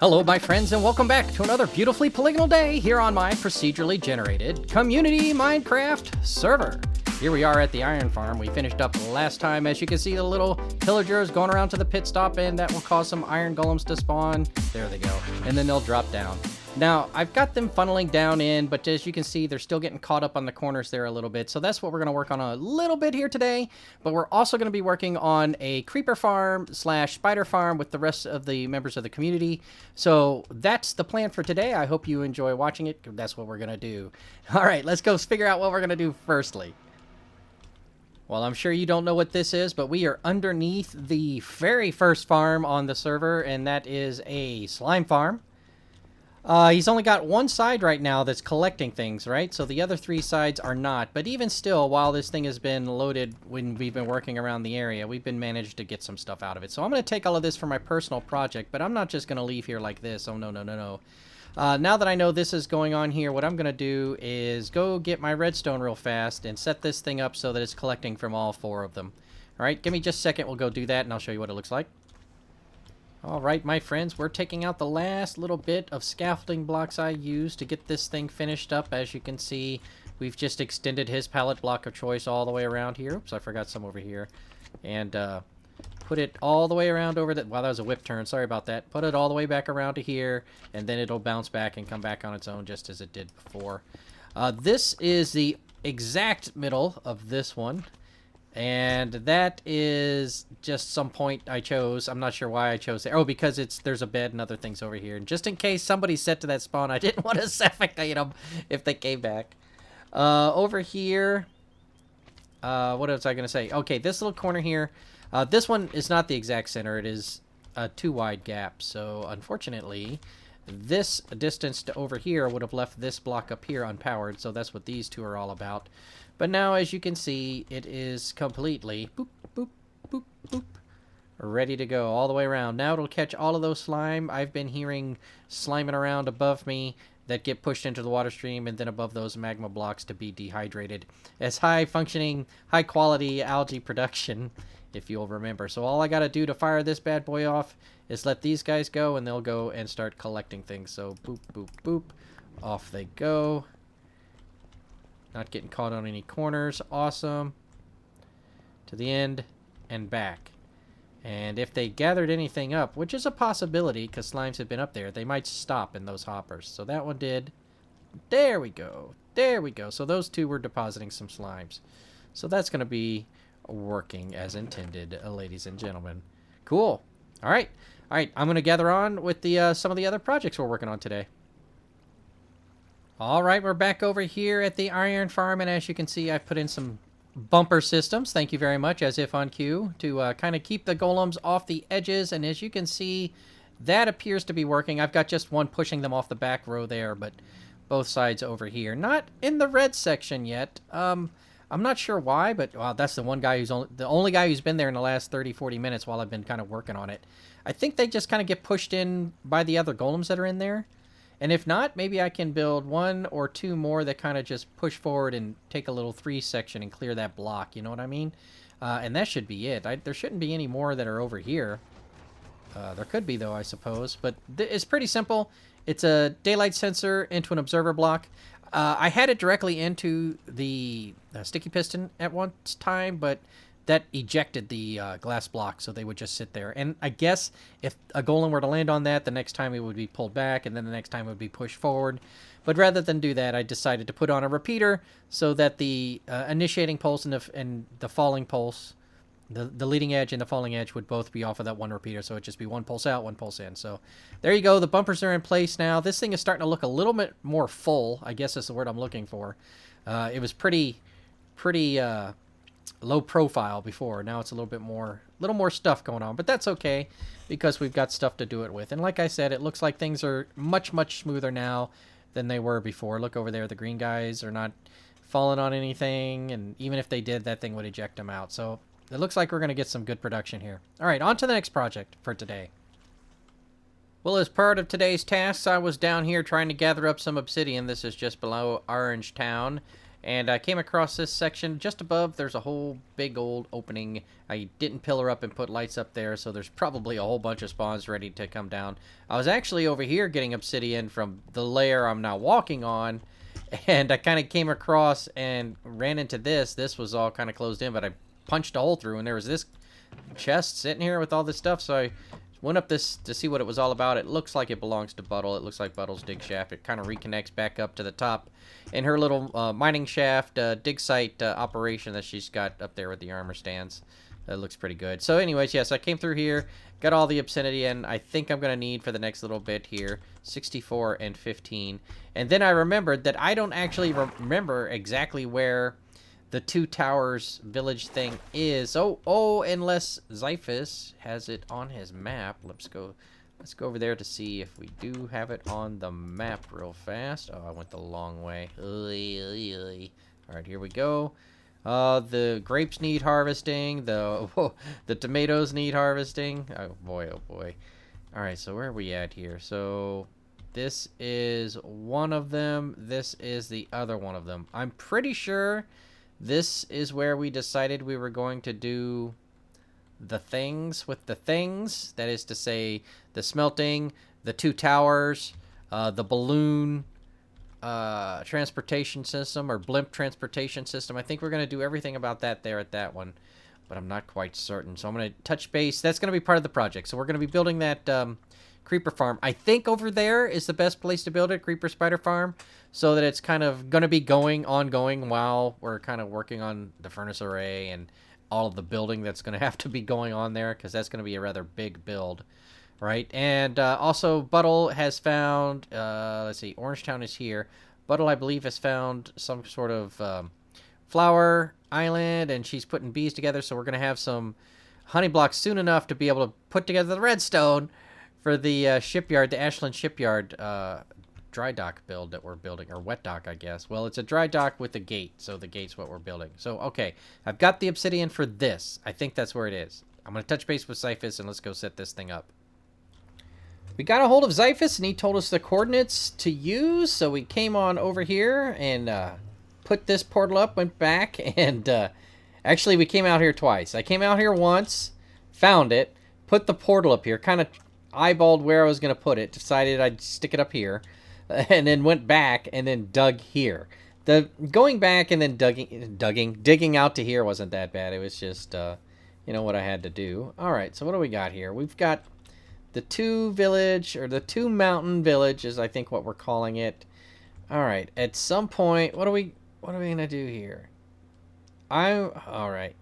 Hello, my friends, and welcome back to another beautifully polygonal day here on my procedurally generated community Minecraft server. Here we are at the iron farm. We finished up last time. As you can see, the little pillagers going around to the pit stop, and that will cause some iron golems to spawn. There they go. And then they'll drop down. Now, I've got them funneling down in, but as you can see, they're still getting caught up on the corners there a little bit. So that's what we're going to work on a little bit here today. But we're also going to be working on a creeper farm / spider farm with the rest of the members of the community. So that's the plan for today. I hope you enjoy watching it. That's what we're going to do. All right, let's go figure out what we're going to do firstly. Well, I'm sure you don't know what this is, but we are underneath the very first farm on the server, and that is a slime farm. He's only got one side right now that's collecting things, right? So the other three sides are not. But even still, while this thing has been loaded when we've been working around the area, we've been managed to get some stuff out of it. So I'm going to take all of this for my personal project, but I'm not just going to leave here like this. Oh, no, no, no, no. Now that I know this is going on here, what I'm going to do is go get my redstone real fast and set this thing up so that it's collecting from all four of them. All right, give me just a second. We'll go do that, and I'll show you what it looks like. All right, my friends, we're taking out the last little bit of scaffolding blocks I used to get this thing finished up. As you can see, we've just extended his pallet block of choice all the way around here. Oops, I forgot some over here. And put it all the way around over that. Wow, that was a whip turn. Sorry about that. Put it all the way back around to here, and then it'll bounce back and come back on its own just as it did before. This is the exact middle of this one. And that is just some point I chose. I'm not sure why I chose it. Oh, because there's a bed and other things over here. And just in case somebody set to that spawn, I didn't want to suffocate them if they came back. Over here, what was I going to say? Okay, this little corner here. This one is not the exact center. It is a too wide gap. So, unfortunately, this distance to over here would have left this block up here unpowered. So that's what these two are all about. But now, as you can see, it is completely boop, boop, boop, boop, ready to go all the way around. Now it'll catch all of those slime. I've been hearing sliming around above me that get pushed into the water stream and then above those magma blocks to be dehydrated as high-functioning, high-quality algae production, if you'll remember. So all I got to do to fire this bad boy off is let these guys go, and they'll go and start collecting things. So boop, boop, boop, off they go. Not getting caught on any corners. Awesome. To the end and back. And if they gathered anything up, which is a possibility because slimes have been up there, they might stop in those hoppers. So that one did. There we go. There we go. So those two were depositing some slimes. So that's going to be working as intended, ladies and gentlemen. Cool. All right. All right. I'm going to gather on with the some of the other projects we're working on today. All right, we're back over here at the iron farm, and as you can see, I've put in some bumper systems. Thank you very much, as if on cue, to kind of keep the golems off the edges. And as you can see, that appears to be working. I've got just one pushing them off the back row there, but both sides over here. Not in the red section yet. I'm not sure why, but wow, that's the one guy who's the only guy who's been there in the last 30-40 minutes while I've been kind of working on it. I think they just kind of get pushed in by the other golems that are in there. And if not, maybe I can build one or two more that kind of just push forward and take a little 3 section and clear that block. You know what I mean? And that should be it. There shouldn't be any more that are over here. There could be, though, I suppose. But it's pretty simple. It's a daylight sensor into an observer block. I had it directly into the sticky piston at one time, but that ejected the glass block, so they would just sit there. And I guess if a golem were to land on that, the next time it would be pulled back, and then the next time it would be pushed forward. But rather than do that, I decided to put on a repeater so that the initiating pulse and the falling pulse, the leading edge and the falling edge would both be off of that one repeater, so it'd just be one pulse out, one pulse in. So there you go. The bumpers are in place now. This thing is starting to look a little bit more full, I guess is the word I'm looking for. It was pretty low profile before. Now it's a little more stuff going on, but that's okay because we've got stuff to do it with. And like I said, it looks like things are much smoother now than they were before. Look over there, the green guys are not falling on anything, and even if they did, that thing would eject them out. So it looks like we're going to get some good production here. All right, on to the next project for today. Well, as part of today's tasks, I was down here trying to gather up some obsidian. This is just below Orange Town. And I came across this section just above. There's a whole big old opening. I didn't pillar up and put lights up there, so there's probably a whole bunch of spawns ready to come down. I was actually over here getting obsidian from the layer I'm now walking on, and I kind of came across and ran into this. This was all kind of closed in, but I punched a hole through, and there was this chest sitting here with all this stuff, so I went up this to see what it was all about. It looks like it belongs to Buddle. It looks like Buddle's dig shaft. It kind of reconnects back up to the top in her little mining shaft dig site operation that she's got up there with the armor stands. That looks pretty good. So anyways, yes, I came through here, got all the obsidian. I think I'm going to need for the next little bit here 64 and 15. And then I remembered that I don't actually remember exactly where the Two Towers village thing is. Unless Xiphus has it on his map. Let's go over there to see if we do have it on the map real fast. Oh, I went the long way. All right, here we go. The grapes need harvesting. The tomatoes need harvesting. Oh boy, oh boy. All right, so where are we at here? So this is one of them. This is the other one of them. I'm pretty sure this is where we decided we were going to do the things with the things. That is to say, the smelting, the two towers, the balloon transportation system, or blimp transportation system. I think we're going to do everything about that there at that one, but I'm not quite certain. So I'm going to touch base. That's going to be part of the project. So we're going to be building that creeper farm. I think over there is the best place to build it, creeper spider farm, so that it's kind of going to be ongoing while we're kind of working on the furnace array and all of the building that's going to have to be going on there, because that's going to be a rather big build, right? And also Buddle has found, let's see, Orangetown is here. Buddle, I believe, has found some sort of flower island, and she's putting bees together, so we're going to have some honey blocks soon enough to be able to put together the redstone for the shipyard, the Ashland shipyard dry dock build that we're building, or wet dock, I guess. Well, it's a dry dock with a gate, so the gate's what we're building. So, okay, I've got the obsidian for this. I think that's where it is. I'm going to touch base with Xiphus, and let's go set this thing up. We got a hold of Xiphus, and he told us the coordinates to use, so we came on over here and put this portal up, went back, and actually we came out here twice. I came out here once, found it, put the portal up here, kind of eyeballed where I was going to put it, decided I'd stick it up here, and then went back and then dug here. The going back and then digging out to here wasn't that bad. It was just, you know, what I had to do. All right, so what do we got here? We've got the two mountain village is, I think, what we're calling it. All right, at some point, what are we going to do here? All right.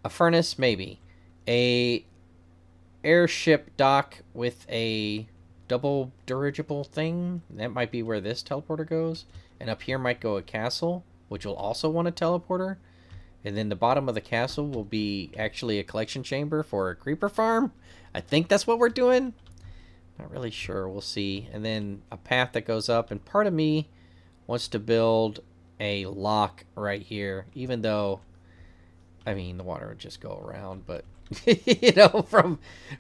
A furnace, maybe. A airship dock with a double dirigible thing. That might be where this teleporter goes. And up here might go a castle, which will also want a teleporter. And then the bottom of the castle will be actually a collection chamber for a creeper farm. I think that's what we're doing. Not really sure. We'll see. And then a path that goes up. And part of me wants to build a lock right here. Even though, I mean, the water would just go around. But, you know,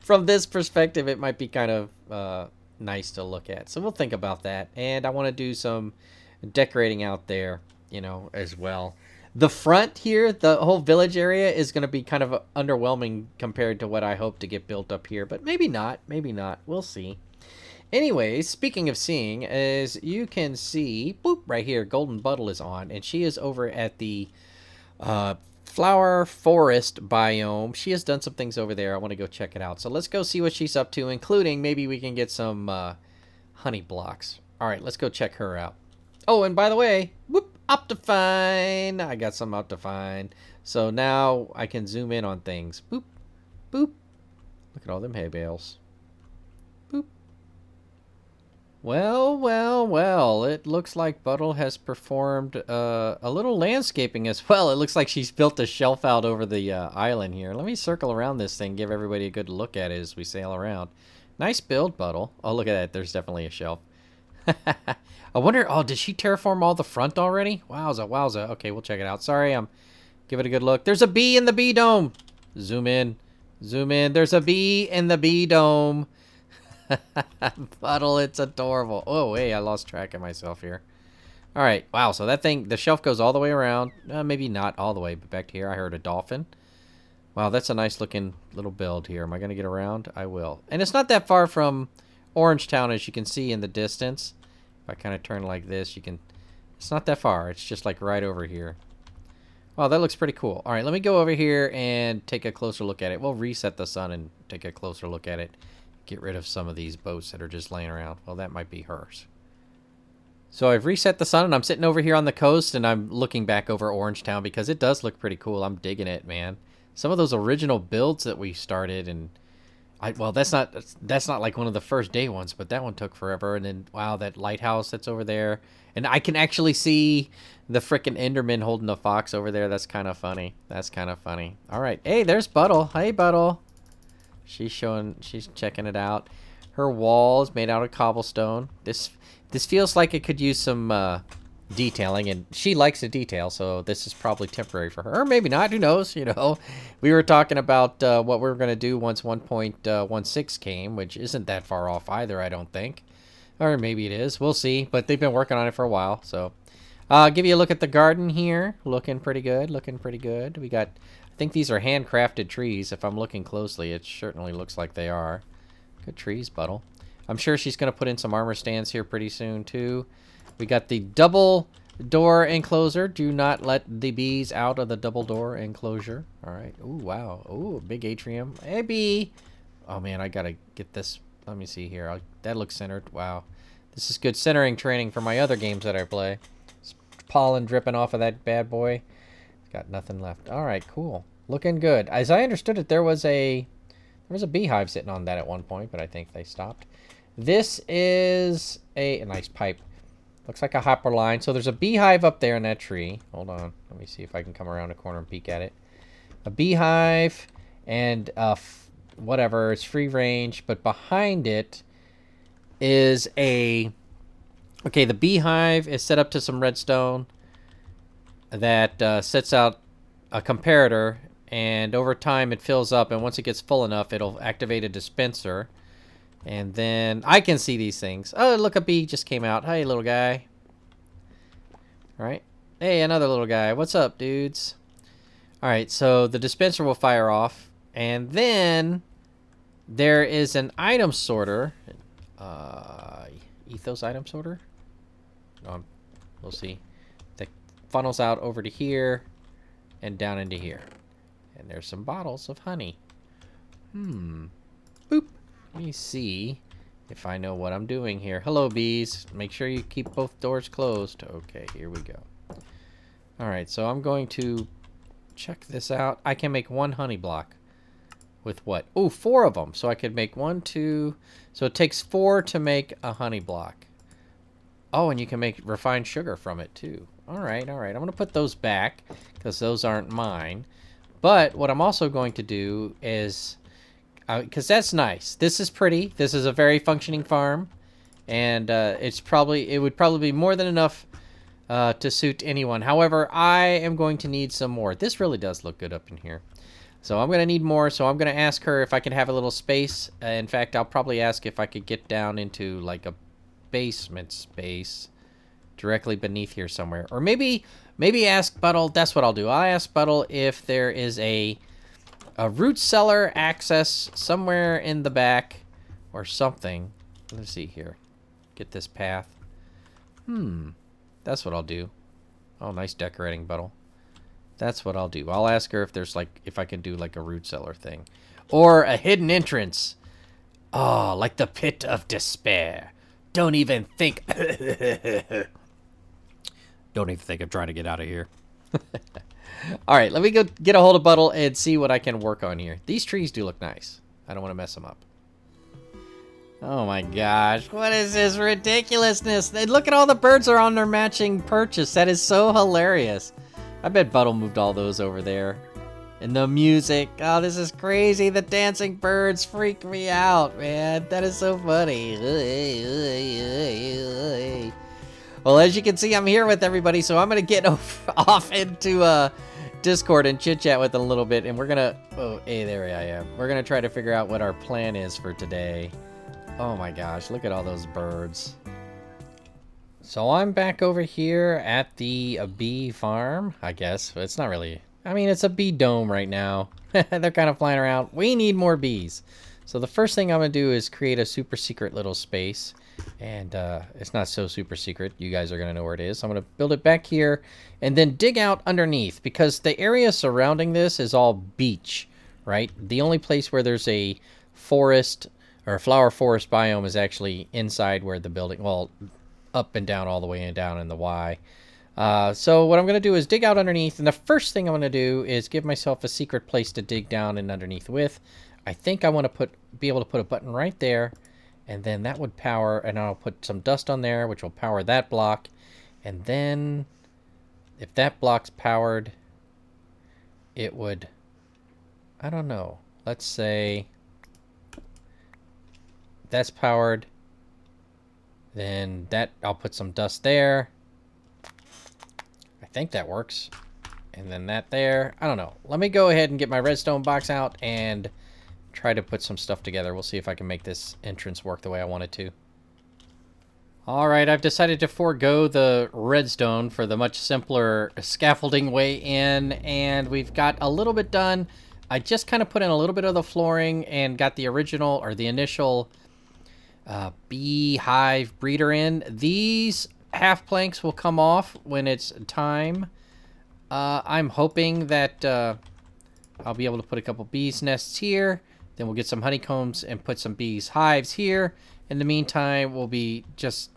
from this perspective, it might be kind of nice to look at. So we'll think about that. And I want to do some decorating out there, you know, as well. The front here, the whole village area, is going to be kind of underwhelming compared to what I hope to get built up here. But maybe not. Maybe not. We'll see. Anyways, speaking of seeing, as you can see, boop, right here, Golden Buddle is on. And she is over at the flower forest biome. She has done some things over there. I want to go check it out. So let's go see what she's up to, including maybe we can get some honey blocks. All right, let's go check her out. Oh, and by the way, whoop, Optifine. I got some Optifine. So now I can zoom in on things. Boop, boop. Look at all them hay bales. Boop. Well, well, well. It looks like Buddle has performed a little landscaping as well. It looks like she's built a shelf out over the island here. Let me circle around this thing, give everybody a good look at it as we sail around. Nice build, Buddle. Oh, look at that. There's definitely a shelf. I wonder, oh, did she terraform all the front already? Wowza, wowza. Okay, we'll check it out. Sorry, give it a good look. There's a bee in the bee dome. Zoom in. Zoom in. There's a bee in the bee dome. Buddle, it's adorable. Oh, hey, I lost track of myself here. All right. Wow. So that thing, the shelf goes all the way around. Maybe not all the way, but back to here. I heard a dolphin. Wow, that's a nice looking little build here. Am I going to get around? I will. And it's not that far from Orangetown, as you can see in the distance. If I kind of turn like this, you can... It's not that far. It's just like right over here. Wow, that looks pretty cool. All right, let me go over here and take a closer look at it. We'll reset the sun and take a closer look at it. Get rid of some of these boats that are just laying around. Well, that might be hers. So I've reset the sun, and I'm sitting over here on the coast, and I'm looking back over Orangetown because it does look pretty cool. I'm digging it, man. Some of those original builds that we started, and well, that's not like one of the first day ones, but that one took forever. And then, wow, that lighthouse that's over there, and I can actually see the frickin' Enderman holding a fox over there. That's kind of funny. That's kind of funny. All right, hey, there's Buddle. Hey, Buddle. She's checking it out. Her wall is made out of cobblestone. This feels like it could use some detailing, and she likes the detail, so this is probably temporary for her. Or maybe not. Who knows? You know, we were talking about what we were going to do once 1.16 came, which isn't that far off either, I don't think. Or maybe it is. We'll see. But they've been working on it for a while, so... I'll give you a look at the garden here. Looking pretty good. Looking pretty good. We got... I think these are handcrafted trees. If I'm looking closely, it certainly looks like they are. Good trees, Buddle. I'm sure she's going to put in some armor stands here pretty soon, too. We got the double door enclosure. Do not let the bees out of the double door enclosure. All right. Ooh, wow. Ooh, big atrium. Hey, bee. Oh, man, I got to get this. Let me see here. That looks centered. Wow. This is good centering training for my other games that I play. It's pollen dripping off of that bad boy. It's got nothing left. All right, cool. Looking good. As I understood it, there was a beehive sitting on that at one point, but I think they stopped. This is a nice pipe. Looks like a hopper line. So there's a beehive up there in that tree. Hold on. Let me see if I can come around the corner and peek at it. A beehive and whatever. It's free range. But behind it is a... Okay, the beehive is set up to some redstone that sets out a comparator. And over time it fills up. And once it gets full enough, it'll activate a dispenser. And then I can see these things. Oh, look, a bee just came out. Hey, little guy. All right. Hey, another little guy. What's up, dudes? All right, so the dispenser will fire off. And then there is an item sorter. Ethos item sorter? We'll see. That funnels out over to here and down into here. And there's some bottles of honey. Boop. Let me see if I know what I'm doing here. Hello, bees. Make sure you keep both doors closed. Okay, here we go. All right, so I'm going to check this out. I can make one honey block with what? Oh, 4 of them. So I could make 1, 2. So it takes 4 to make a honey block. Oh, and you can make refined sugar from it, too. All right, all right. I'm going to put those back because those aren't mine. But what I'm also going to do is... because that's nice. This is pretty. This is a very functioning farm, and it would probably be more than enough to suit anyone. However, I am going to need some more. This really does look good up in here, so I'm going to need more. So I'm going to ask her if I can have a little space. In fact, I'll probably ask if I could get down into like a basement space directly beneath here somewhere, or maybe ask Buddle. That's what I'll do. I'll ask Buddle if there is a root cellar access somewhere in the back or something. Let's see here. Get this path. That's what I'll do. Oh, nice decorating, Buddle. That's what I'll do. I'll ask her if there's if I can do like a root cellar thing. Or a hidden entrance. Oh, like the pit of despair. Don't even think. Don't even think of trying to get out of here. All right, let me go get a hold of Buddle and see what I can work on here. These trees do look nice. I don't want to mess them up. Oh my gosh, what is this ridiculousness? Look at all the birds are on their matching perches. That is so hilarious. I bet Buddle moved all those over there. And the music. Oh, this is crazy. The dancing birds freak me out, man. That is so funny. Well, as you can see, I'm here with everybody, so I'm going to get off into Discord and chit-chat with them a little bit, and we're going to... Oh, hey, there I am. We're going to try to figure out what our plan is for today. Oh my gosh, look at all those birds. So I'm back over here at the bee farm, I guess. It's not really... I mean, it's a bee dome right now. They're kind of flying around. We need more bees. So the first thing I'm going to do is create a super secret little space. And it's not so super secret. You guys are going to know where it is. So I'm going to build it back here and then dig out underneath, because the area surrounding this is all beach, right? The only place where there's a forest or a flower forest biome is actually inside where the building... Well, up and down all the way and down in the Y. So what I'm going to do is dig out underneath, and the first thing I'm going to do is give myself a secret place to dig down and underneath with. I think I want to be able to put a button right there, and then that would power, and I'll put some dust on there, which will power that block. And then if that block's powered, it would, I don't know, let's say that's powered. Then that, I'll put some dust there. I think that works. And then that there. I don't know. Let me go ahead and get my redstone box out and try to put some stuff together. We'll see if I can make this entrance work the way I want it to. Alright, I've decided to forego the redstone for the much simpler scaffolding way in. And we've got a little bit done. I just kind of put in a little bit of the flooring and got the original, or the initial... beehive breeder in. These half planks will come off when it's time. I'm hoping that I'll be able to put a couple bees nests here. Then we'll get some honeycombs and put some bees hives here. In the meantime, we'll be just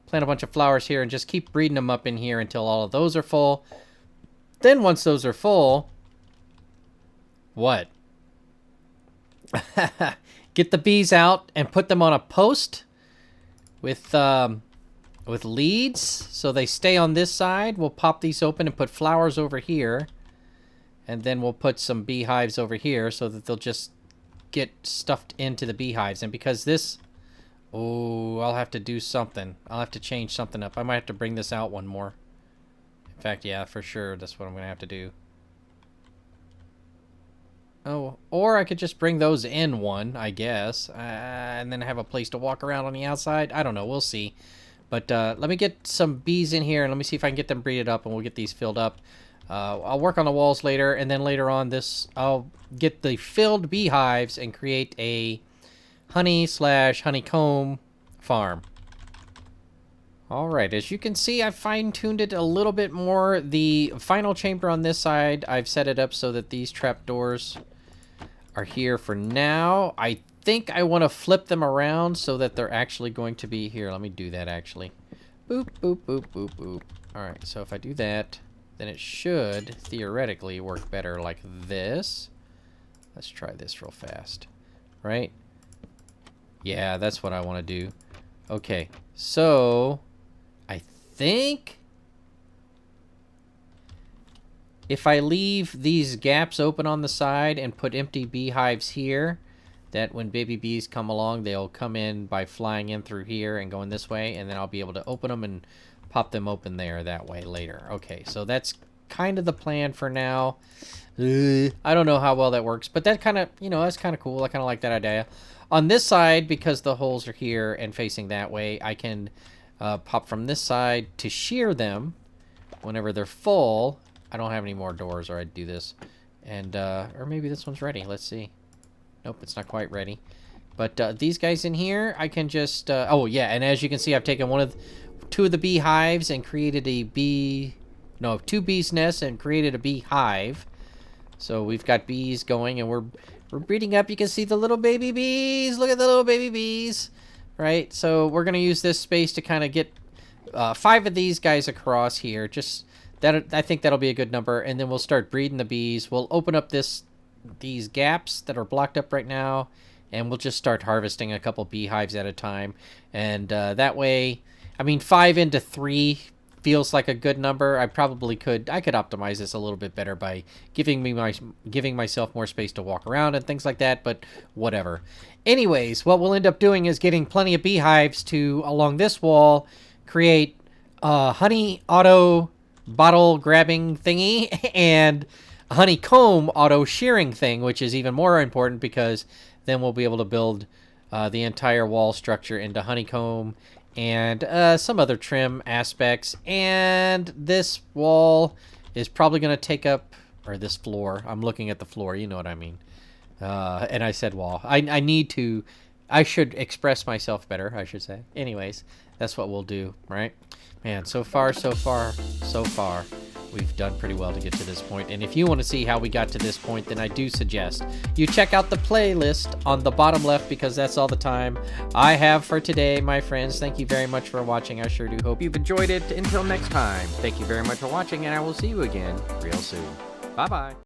plant a bunch of flowers here and just keep breeding them up in here until all of those are full. Then once those are full, what? Get the bees out and put them on a post with leads so they stay on this side. We'll pop these open and put flowers over here. And then we'll put some beehives over here so that they'll just get stuffed into the beehives. And because this... Oh, I'll have to do something. I'll have to change something up. I might have to bring this out one more. In fact, yeah, for sure. That's what I'm going to have to do. Oh, or I could just bring those in one, I guess, and then have a place to walk around on the outside. I don't know. We'll see. But let me get some bees in here, and let me see if I can get them breeded up, and we'll get these filled up. I'll work on the walls later, and then later on I'll get the filled beehives and create a honey/honeycomb farm. Alright, as you can see, I've fine-tuned it a little bit more. The final chamber on this side, I've set it up so that these trapdoors are here for now. I think I want to flip them around so that they're actually going to be here. Let me do that, actually. Boop, boop, boop, boop, boop. Alright, so if I do that, then it should theoretically work better like this. Let's try this real fast. Right? Yeah, that's what I want to do. Okay, so... I think if I leave these gaps open on the side and put empty beehives here, that when baby bees come along, they'll come in by flying in through here and going this way, and then I'll be able to open them and pop them open there that way later. Okay, so that's kind of the plan for now. I don't know how well that works, but that kind of, that's kind of cool. I kind of like that idea. On this side, because the holes are here and facing that way, I can... pop from this side to shear them whenever they're full. I don't have any more doors, or I'd do this. And, or maybe this one's ready. Let's see. Nope, it's not quite ready. But these guys in here, I can just... oh, yeah, and as you can see, I've taken two of the beehives and created a two bees nests and created a beehive. So we've got bees going, and we're breeding up. You can see the little baby bees. Look at the little baby bees. Right, so we're going to use this space to kind of get 5 of these guys across here. Just that, I think that'll be a good number. And then we'll start breeding the bees. We'll open up these gaps that are blocked up right now, and we'll just start harvesting a couple beehives at a time. And that way, I mean, 5 into 3 feels like a good number. I could optimize this a little bit better by giving myself more space to walk around and things like that, but whatever. Anyways, what we'll end up doing is getting plenty of beehives to, along this wall, create a honey auto bottle grabbing thingy and a honeycomb auto shearing thing, which is even more important because then we'll be able to build the entire wall structure into honeycomb and some other trim aspects. And this wall is probably going to take up, or this floor. I'm looking at the floor. You know what I mean. And I said wall. I should express myself better, I should say. Anyways, that's what we'll do, right? Man, so far, we've done pretty well to get to this point. And if you want to see how we got to this point, then I do suggest you check out the playlist on the bottom left, because that's all the time I have for today, my friends. Thank you very much for watching. I sure do hope you've enjoyed it. Until next time, thank you very much for watching, and I will see you again real soon. Bye-bye.